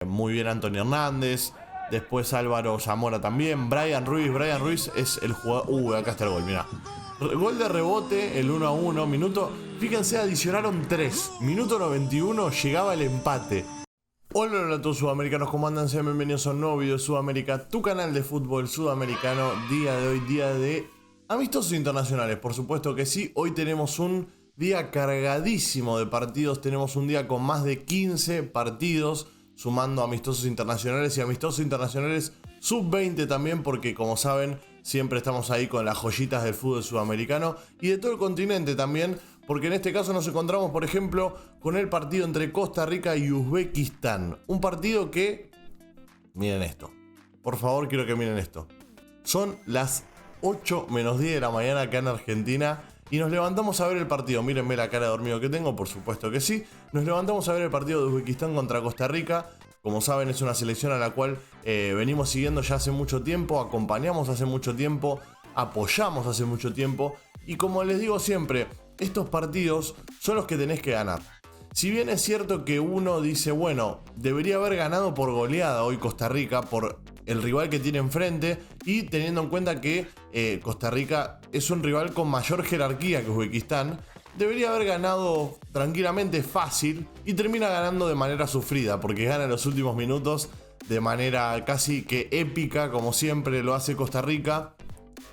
Muy bien Antonio Hernández. Después Álvaro Zamora también. Brian Ruiz es el jugador. Acá está el gol, mirá. Gol de rebote, el 1-1. Minuto. Fíjense, adicionaron 3. Minuto 91, llegaba el empate. Hola a todos sudamericanos, ¿cómo andan? Sean bienvenidos a un nuevo video de Sudamérica, tu canal de fútbol sudamericano. Día de hoy, día de amistosos internacionales, por supuesto que sí. Hoy tenemos un día cargadísimo de partidos. Tenemos un día con más de 15 partidos, sumando amistosos internacionales y amistosos internacionales sub-20 también, porque como saben, siempre estamos ahí con las joyitas del fútbol sudamericano y de todo el continente también, porque en este caso nos encontramos, por ejemplo, con el partido entre Costa Rica y Uzbekistán. Un partido que... Miren esto. Por favor, quiero que miren esto. Son las 8 menos 10 de la mañana acá en Argentina y nos levantamos a ver el partido. Mírenme la cara de dormido que tengo, por supuesto que sí. Nos levantamos a ver el partido de Uzbekistán contra Costa Rica. Como saben, es una selección a la cual venimos siguiendo ya hace mucho tiempo, acompañamos hace mucho tiempo, apoyamos hace mucho tiempo. Y como les digo siempre, estos partidos son los que tenés que ganar. Si bien es cierto que uno dice, bueno, debería haber ganado por goleada hoy Costa Rica por el rival que tiene enfrente, y teniendo en cuenta que Costa Rica es un rival con mayor jerarquía que Uzbekistán, debería haber ganado tranquilamente, fácil, y termina ganando de manera sufrida, porque gana en los últimos minutos de manera casi que épica, como siempre lo hace Costa Rica,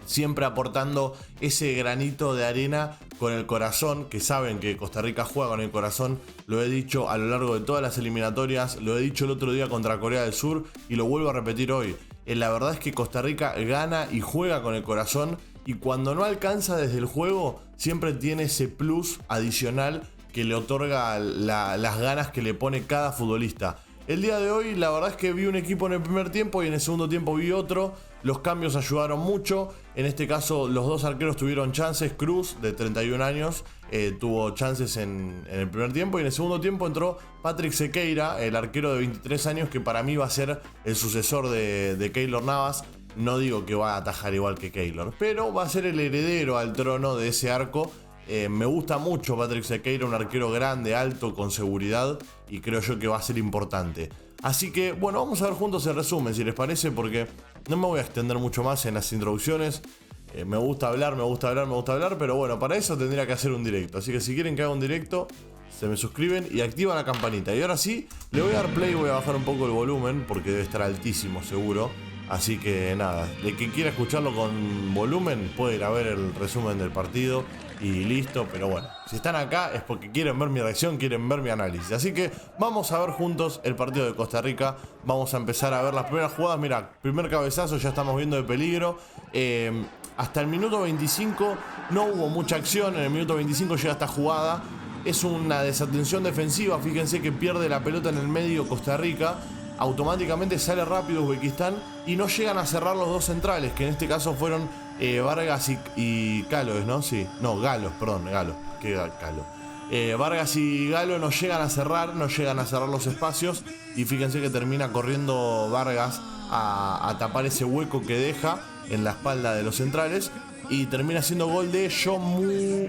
siempre aportando ese granito de arena con el corazón, que saben que Costa Rica juega con el corazón. Lo he dicho a lo largo de todas las eliminatorias, lo he dicho el otro día contra Corea del Sur y lo vuelvo a repetir hoy. La verdad es que Costa Rica gana y juega con el corazón, y cuando no alcanza desde el juego, siempre tiene ese plus adicional que le otorga las ganas que le pone cada futbolista. El día de hoy la verdad es que vi un equipo en el primer tiempo y en el segundo tiempo vi otro. Los cambios ayudaron mucho. En este caso los dos arqueros tuvieron chances. Cruz, de 31 años, tuvo chances en el primer tiempo, y en el segundo tiempo entró Patrick Sequeira, el arquero de 23 años, que para mí va a ser el sucesor de Keylor Navas. No digo que va a atajar igual que Keylor, pero va a ser el heredero al trono de ese arco. Me gusta mucho Patrick Sequeira, un arquero grande, alto, con seguridad, y creo yo que va a ser importante. Así que, bueno, vamos a ver juntos el resumen, si les parece, porque no me voy a extender mucho más en las introducciones. Me gusta hablar, pero bueno, para eso tendría que hacer un directo. Así que si quieren que haga un directo, se me suscriben y activan la campanita. Y ahora sí, le voy a dar play, voy a bajar un poco el volumen, porque debe estar altísimo seguro. Así que nada, de quien quiera escucharlo con volumen puede ir a ver el resumen del partido y listo. Pero bueno, si están acá es porque quieren ver mi reacción, quieren ver mi análisis. Así que vamos a ver juntos el partido de Costa Rica. Vamos a empezar a ver las primeras jugadas. Mira, primer cabezazo, ya estamos viendo de peligro. Hasta el minuto 25 no hubo mucha acción. En el minuto 25 llega esta jugada. Es una desatención defensiva. Fíjense que pierde la pelota en el medio Costa Rica. Automáticamente sale rápido Uzbekistán y no llegan a cerrar los dos centrales, que en este caso fueron Vargas y Galos, ¿no? Sí, no, Galos, perdón, Galos, que Galo. Vargas y Galo no llegan a cerrar los espacios, y fíjense que termina corriendo Vargas a tapar ese hueco que deja en la espalda de los centrales, y termina siendo gol de Shomurodov.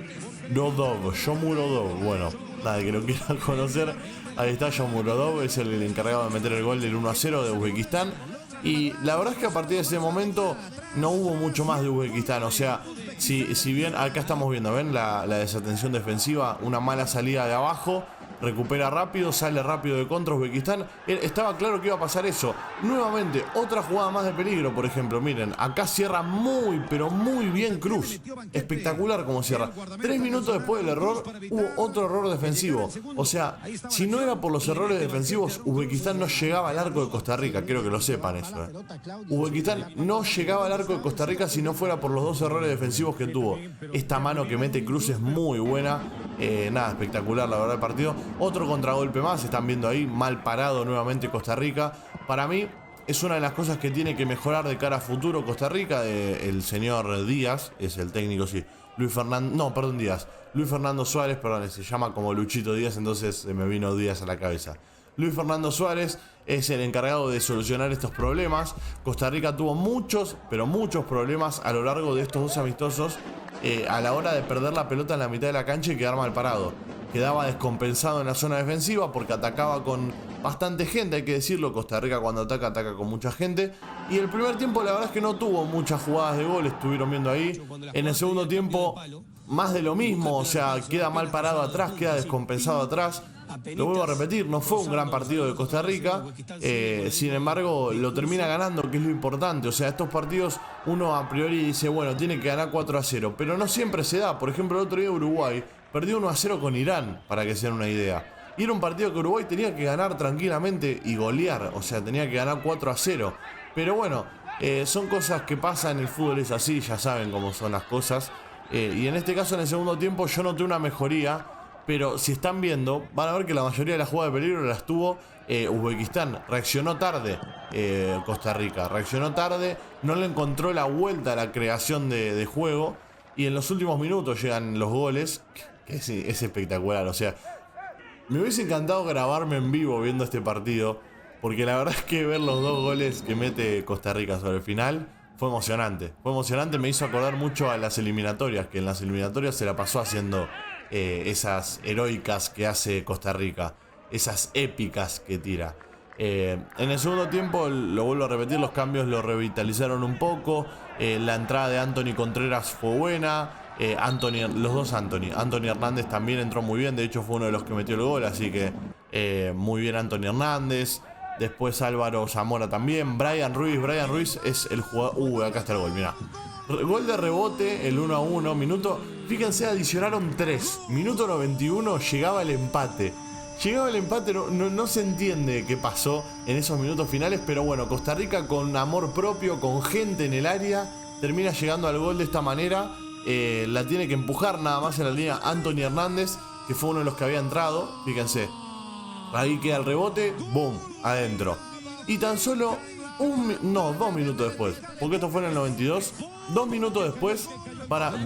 Bueno, nada, que lo quieran conocer, ahí está Shomurodov, es el encargado de meter el gol del 1-0 de Uzbekistán. Y la verdad es que a partir de ese momento no hubo mucho más de Uzbekistán. O sea, si bien acá estamos viendo, ¿ven? La desatención defensiva, una mala salida de abajo, recupera rápido, sale rápido de contra Uzbekistán. Estaba claro que iba a pasar eso. Nuevamente, otra jugada más de peligro, por ejemplo. Miren, acá cierra muy, pero muy bien Cruz. Espectacular como cierra. 3 minutos después del error, hubo otro error defensivo. O sea, si no era por los errores defensivos, Uzbekistán no llegaba al arco de Costa Rica. Quiero que lo sepan eso. Uzbekistán no llegaba al arco de Costa Rica si no fuera por los dos errores defensivos que tuvo. Esta mano que mete Cruz es muy buena. Nada, espectacular la verdad el partido. Otro contragolpe más, están viendo ahí, mal parado nuevamente Costa Rica. Para mí es una de las cosas que tiene que mejorar de cara a futuro Costa Rica. El señor Díaz, es el técnico, sí. Luis Fernando Suárez, perdón, se llama como Luchito Díaz, entonces me vino Díaz a la cabeza. Luis Fernando Suárez es el encargado de solucionar estos problemas. Costa Rica tuvo muchos, pero muchos problemas a lo largo de estos dos amistosos a la hora de perder la pelota en la mitad de la cancha y quedar mal parado. Quedaba descompensado en la zona defensiva porque atacaba con bastante gente, hay que decirlo. Costa Rica cuando ataca, ataca con mucha gente. Y el primer tiempo la verdad es que no tuvo muchas jugadas de gol, estuvieron viendo ahí. En el segundo tiempo, más de lo mismo, o sea, queda mal parado atrás, queda descompensado atrás. Lo vuelvo a repetir, no fue un gran partido de Costa Rica, sin embargo lo termina ganando, que es lo importante. O sea, estos partidos uno a priori dice, bueno, tiene que ganar 4-0, pero no siempre se da. Por ejemplo, el otro día Uruguay perdió 1-0 con Irán, para que se den una idea. Y era un partido que Uruguay tenía que ganar tranquilamente y golear, o sea, tenía que ganar 4-0. Pero bueno, son cosas que pasan, el fútbol es así, ya saben cómo son las cosas. Y en este caso, en el segundo tiempo, yo noté una mejoría. Pero si están viendo, van a ver que la mayoría de las jugadas de peligro las tuvo Uzbekistán. Reaccionó tarde Costa Rica. Reaccionó tarde, no le encontró la vuelta a la creación de juego. Y en los últimos minutos llegan los goles. Que es espectacular. O sea, me hubiese encantado grabarme en vivo viendo este partido. Porque la verdad es que ver los dos goles que mete Costa Rica sobre el final fue emocionante. Fue emocionante, me hizo acordar mucho a las eliminatorias. Que en las eliminatorias se la pasó haciendo esas heroicas que hace Costa Rica, esas épicas que tira. En el segundo tiempo, lo vuelvo a repetir, los cambios lo revitalizaron un poco. La entrada de Anthony Contreras fue buena. Los dos Anthony Hernández también entró muy bien, de hecho fue uno de los que metió el gol, así que muy bien Anthony Hernández. Después Álvaro Zamora también. Brian Ruiz es el jugador. Acá está el gol, mirá. Gol de rebote, el 1-1, minuto. Fíjense, adicionaron 3. Minuto 91, llegaba el empate. No se entiende qué pasó en esos minutos finales, pero bueno, Costa Rica con amor propio, con gente en el área, termina llegando al gol de esta manera. La tiene que empujar nada más en la línea Anthony Hernández, que fue uno de los que había entrado. Fíjense, ahí queda el rebote, boom, adentro. Y tan solo 2 minutos después, porque esto fue en el 92, 2 minutos después,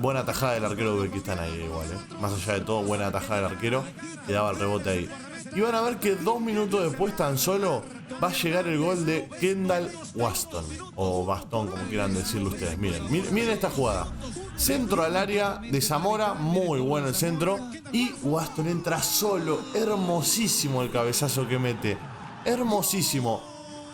buena tajada del arquero de Uzbekistán ahí igual, más allá de todo, buena tajada del arquero, que daba el rebote ahí. Y van a ver que 2 minutos después tan solo va a llegar el gol de Kendall Waston, o Bastón, como quieran decirlo ustedes. Miren esta jugada. Centro al área de Zamora, muy bueno el centro, y Waston entra solo. Hermosísimo el cabezazo que mete, hermosísimo.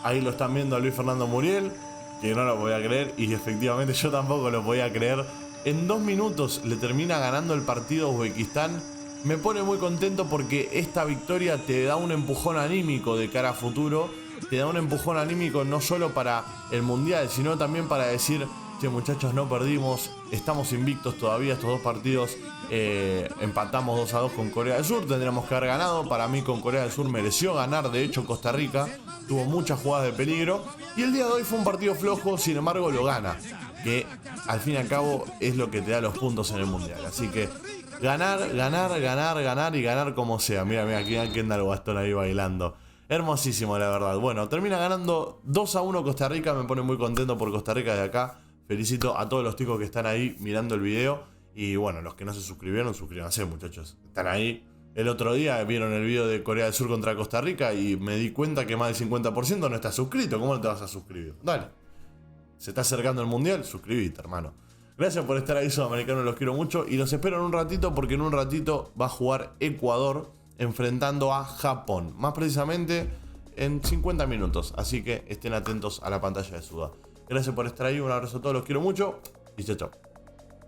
Ahí lo están viendo a Luis Fernando Muriel, que no lo podía creer, y efectivamente yo tampoco lo podía creer. En 2 minutos le termina ganando el partido a Uzbekistán. Me pone muy contento porque esta victoria te da un empujón anímico de cara a futuro. Te da un empujón anímico no solo para el Mundial, sino también para decir, che muchachos, no perdimos, estamos invictos todavía estos 2 partidos. Empatamos 2-2 con Corea del Sur, tendríamos que haber ganado. Para mí con Corea del Sur mereció ganar, de hecho Costa Rica tuvo muchas jugadas de peligro. Y el día de hoy fue un partido flojo, sin embargo lo gana, que al fin y al cabo es lo que te da los puntos en el Mundial. Así que ganar y ganar como sea. Mira, aquí a Kendall Waston ahí bailando. Hermosísimo, la verdad. Bueno, termina ganando 2-1 Costa Rica. Me pone muy contento por Costa Rica de acá. Felicito a todos los chicos que están ahí mirando el video. Y bueno, los que no se suscribieron, suscríbanse, muchachos. Están ahí. El otro día vieron el video de Corea del Sur contra Costa Rica y me di cuenta que más del 50% no está suscrito. ¿Cómo no te vas a suscribir? Dale. Se está acercando el Mundial, suscríbete, hermano. Gracias por estar ahí, sudamericanos, los quiero mucho. Y los espero en un ratito, porque en un ratito va a jugar Ecuador enfrentando a Japón. Más precisamente en 50 minutos. Así que estén atentos a la pantalla de Suda. Gracias por estar ahí, un abrazo a todos, los quiero mucho. Y chao, chao.